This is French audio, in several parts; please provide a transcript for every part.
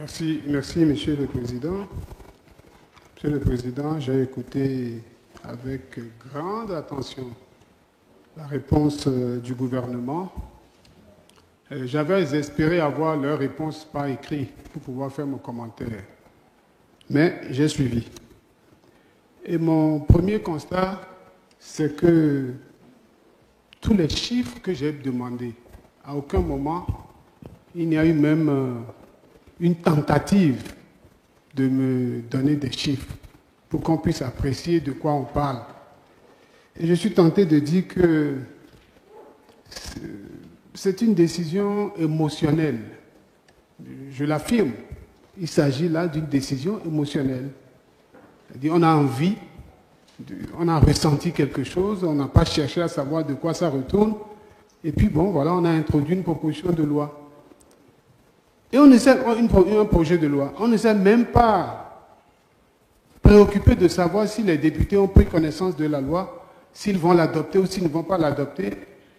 Merci, Monsieur le Président. Monsieur le Président, j'ai écouté avec grande attention la réponse du gouvernement. J'avais espéré avoir leur réponse par écrit pour pouvoir faire mon commentaire. Mais j'ai suivi. Et mon premier constat, c'est que tous les chiffres que j'ai demandés, à aucun moment, il n'y a eu même une tentative de me donner des chiffres pour qu'on puisse apprécier de quoi on parle. Et je suis tenté de dire que c'est une décision émotionnelle. Je l'affirme. Il s'agit là d'une décision émotionnelle. C'est-à-dire, on a envie, on a ressenti quelque chose, on n'a pas cherché à savoir de quoi ça retourne. Et puis bon, voilà, on a introduit une proposition de loi. Et on essaie un projet de loi. On ne s'est même pas préoccupé de savoir si les députés ont pris connaissance de la loi, s'ils vont l'adopter ou s'ils ne vont pas l'adopter.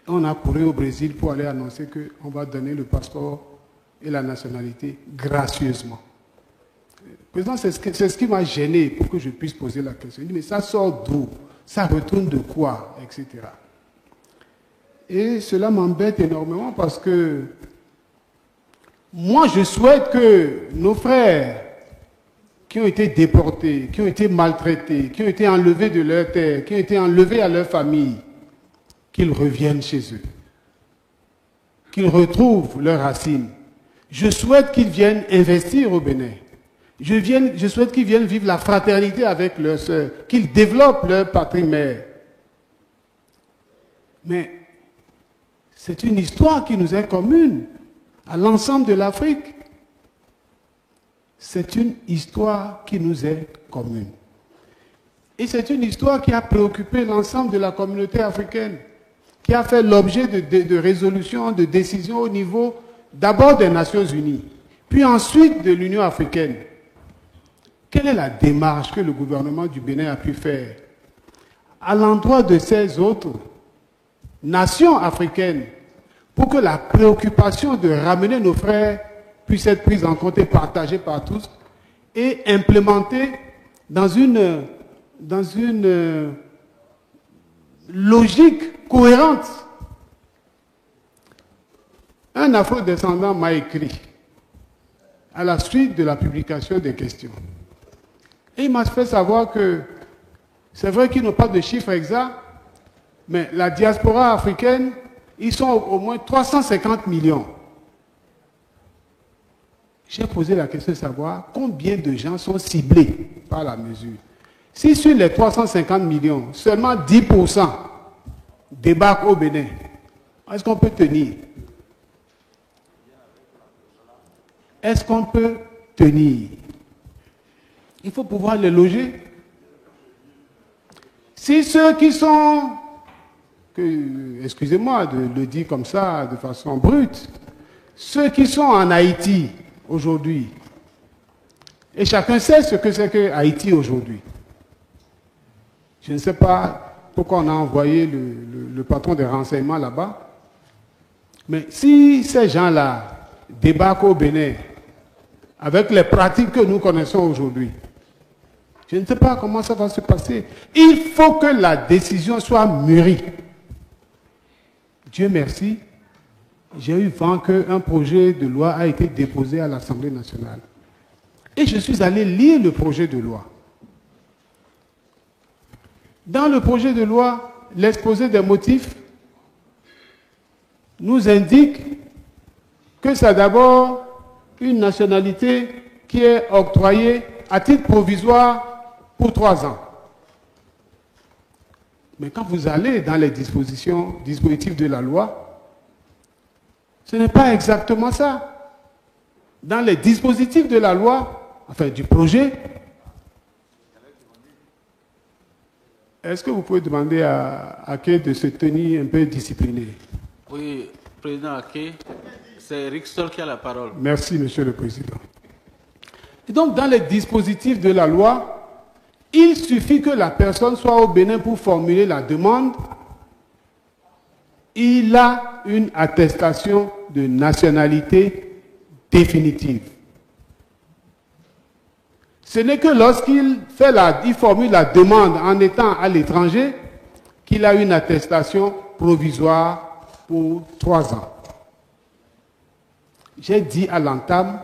On a couru au Brésil pour aller annoncer qu'on va donner le passeport et la nationalité gracieusement. Président, c'est ce qui m'a gêné pour que je puisse poser la question. Il dit, mais ça sort d'où? Ça retourne de quoi? Etc. Et cela m'embête énormément parce que moi, je souhaite que nos frères qui ont été déportés, qui ont été maltraités, qui ont été enlevés de leur terre, qui ont été enlevés à leur famille, qu'ils reviennent chez eux, qu'ils retrouvent leurs racines. Je souhaite qu'ils viennent investir au Bénin. Je souhaite qu'ils viennent vivre la fraternité avec leurs sœurs, qu'ils développent leur patrie mère. Mais c'est une histoire qui nous est commune à l'ensemble de l'Afrique. C'est une histoire qui nous est commune. Et c'est une histoire qui a préoccupé l'ensemble de la communauté africaine, qui a fait l'objet de résolutions, de décisions au niveau d'abord des Nations Unies, puis ensuite de l'Union africaine. Quelle est la démarche que le gouvernement du Bénin a pu faire à l'endroit de ces autres nations africaines pour que la préoccupation de ramener nos frères puisse être prise en compte et partagée par tous et implémentée dans une logique cohérente? Un afro-descendant m'a écrit à la suite de la publication des questions. Et il m'a fait savoir que c'est vrai qu'ils n'ont pas de chiffres exacts, mais la diaspora africaine, ils sont au moins 350 millions. J'ai posé la question de savoir combien de gens sont ciblés par la mesure. Si sur les 350 millions, seulement 10% débarquent au Bénin, est-ce qu'on peut tenir? Est-ce qu'on peut tenir? Il faut pouvoir les loger. Si ceux qui sont, excusez-moi de le dire comme ça, de façon brute, ceux qui sont en Haïti aujourd'hui, et chacun sait ce que c'est que Haïti aujourd'hui. Je ne sais pas pourquoi on a envoyé le patron des renseignements là-bas, mais si ces gens-là débarquent au Bénin avec les pratiques que nous connaissons aujourd'hui, je ne sais pas comment ça va se passer. Il faut que la décision soit mûrie. Dieu merci, j'ai eu vent qu'un projet de loi a été déposé à l'Assemblée nationale. Et je suis allé lire le projet de loi. Dans le projet de loi, l'exposé des motifs nous indique que c'est d'abord une nationalité qui est octroyée à titre provisoire pour 3 ans. Mais quand vous allez dans les dispositifs de la loi, ce n'est pas exactement ça. Dans les dispositifs de la loi, enfin du projet, est-ce que vous pouvez demander à Ake de se tenir un peu discipliné? Oui, Président Ake, c'est Rixol qui a la parole. Merci, Monsieur le Président. Et donc, dans les dispositifs de la loi, il suffit que la personne soit au Bénin pour formuler la demande. Il a une attestation de nationalité définitive. Ce n'est que lorsqu'il formule la demande en étant à l'étranger qu'il a une attestation provisoire pour 3 ans. J'ai dit à l'entame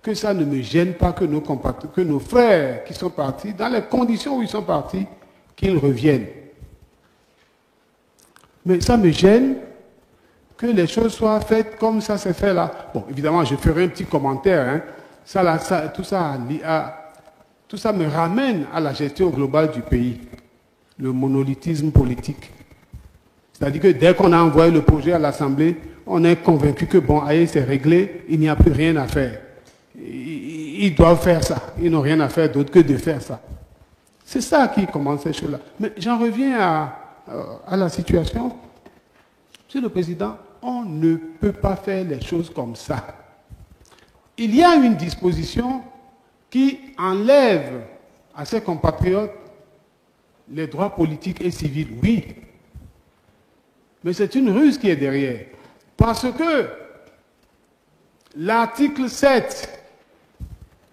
que ça ne me gêne pas que nos frères qui sont partis, dans les conditions où ils sont partis, qu'ils reviennent. Mais ça me gêne que les choses soient faites comme ça s'est fait là. Bon, évidemment, je ferai un petit commentaire. Hein. Tout ça me ramène à la gestion globale du pays, le monolithisme politique. C'est-à-dire que dès qu'on a envoyé le projet à l'Assemblée, on est convaincu que bon, allez, c'est réglé, il n'y a plus rien à faire. Ils doivent faire ça. Ils n'ont rien à faire d'autre que de faire ça. C'est ça qui commence ces choses-là. Mais j'en reviens à la situation. Monsieur le Président, on ne peut pas faire les choses comme ça. Il y a une disposition qui enlève à ses compatriotes les droits politiques et civils, oui. Mais c'est une ruse qui est derrière. Parce que l'article 7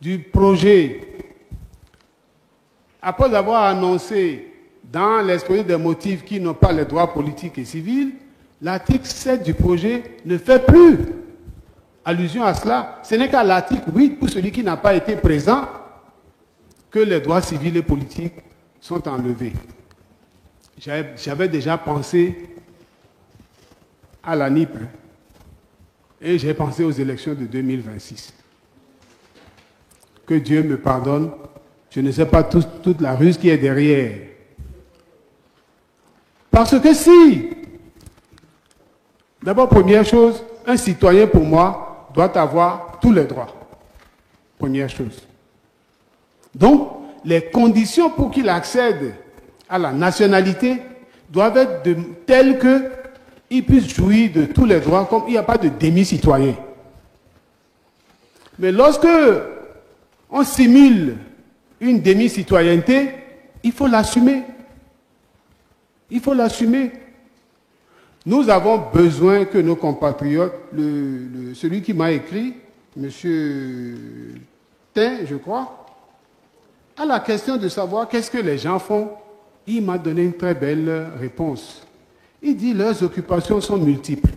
du projet, après avoir annoncé dans l'exposé des motifs qu'ils n'ont pas les droits politiques et civils, l'article 7 du projet ne fait plus allusion à cela. Ce n'est qu'à l'article 8, pour celui qui n'a pas été présent, que les droits civils et politiques sont enlevés. J'avais déjà pensé à la NIP et j'ai pensé aux élections de 2026. Que Dieu me pardonne, je ne sais pas toute la ruse qui est derrière. Parce que si, d'abord, première chose, un citoyen pour moi doit avoir tous les droits. Première chose. Donc, les conditions pour qu'il accède à la nationalité doivent être telles qu'il puisse jouir de tous les droits, comme il n'y a pas de demi-citoyen. Mais lorsque on simule une demi-citoyenneté, il faut l'assumer. Il faut l'assumer. Nous avons besoin que nos compatriotes, celui qui m'a écrit, M. Tin, je crois, à la question de savoir qu'est-ce que les gens font, il m'a donné une très belle réponse. Il dit leurs occupations sont multiples.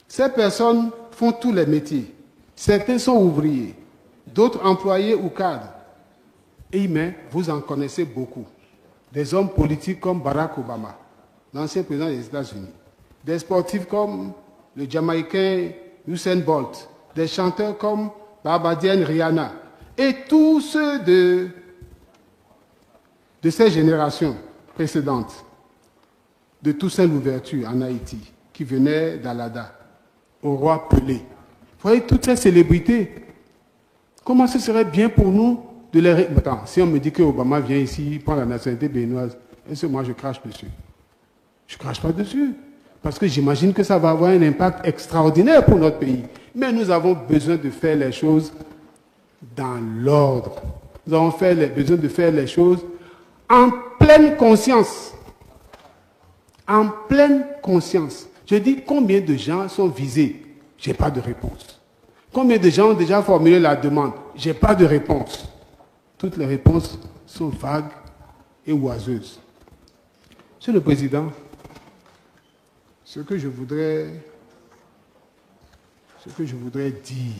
Ces personnes font tous les métiers. Certains sont ouvriers, d'autres employés ou cadres. Et il met, vous en connaissez beaucoup. Des hommes politiques comme Barack Obama, l'ancien président des États-Unis. Des sportifs comme le Jamaïcain Usain Bolt. Des chanteurs comme Barbadienne Rihanna. Et tous ceux de ces générations précédentes, de Toussaint Louverture en Haïti, qui venait d'Alada, au roi Pelé. Vous voyez toutes ces célébrités. Comment ce serait bien pour nous de les... Attends, si on me dit que Obama vient ici, prend la nationalité béninoise, est-ce que moi je crache dessus? Je ne crache pas dessus. Parce que j'imagine que ça va avoir un impact extraordinaire pour notre pays. Mais nous avons besoin de faire les choses dans l'ordre. Nous avons besoin de faire les choses en pleine conscience. En pleine conscience. Je dis combien de gens sont visés? Je n'ai pas de réponse. Combien de gens ont déjà formulé la demande? Je n'ai pas de réponse. Toutes les réponses sont vagues et oiseuses. Monsieur le Président, ce que je voudrais dire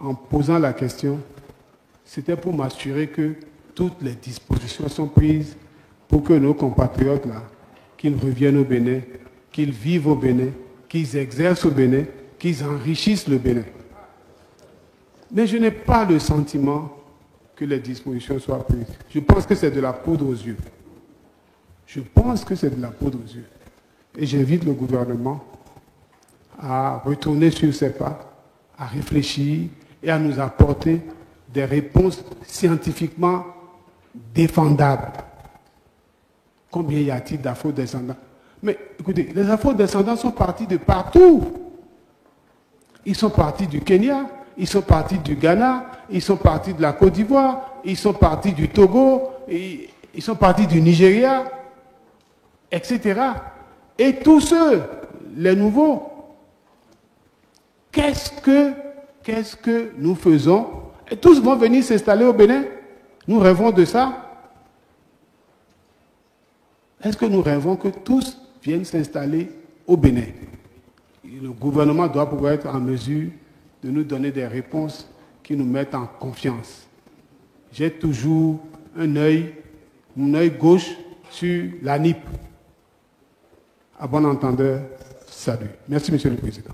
en posant la question, c'était pour m'assurer que toutes les dispositions sont prises pour que nos compatriotes, là, qu'ils reviennent au Bénin, qu'ils vivent au Bénin, qu'ils exercent au Bénin, qu'ils enrichissent le Bénin. Mais je n'ai pas le sentiment que les dispositions soient prises. Je pense que c'est de la poudre aux yeux. Je pense que c'est de la poudre aux yeux. Et j'invite le gouvernement à retourner sur ses pas, à réfléchir et à nous apporter des réponses scientifiquement défendables. Combien y a-t-il d'afro-descendants? Mais écoutez, les afro-descendants sont partis de partout. Ils sont partis du Kenya, ils sont partis du Ghana, ils sont partis de la Côte d'Ivoire, ils sont partis du Togo, ils sont partis du Nigeria, etc. Et tous ceux, les nouveaux, qu'est-ce que nous faisons? Et tous vont venir s'installer au Bénin. Nous rêvons de ça. Est-ce que nous rêvons que tous viennent s'installer au Bénin? Le gouvernement doit pouvoir être en mesure de nous donner des réponses qui nous mettent en confiance. J'ai toujours mon œil gauche sur la NIP. À bon entendeur, salut. Merci, Monsieur le Président.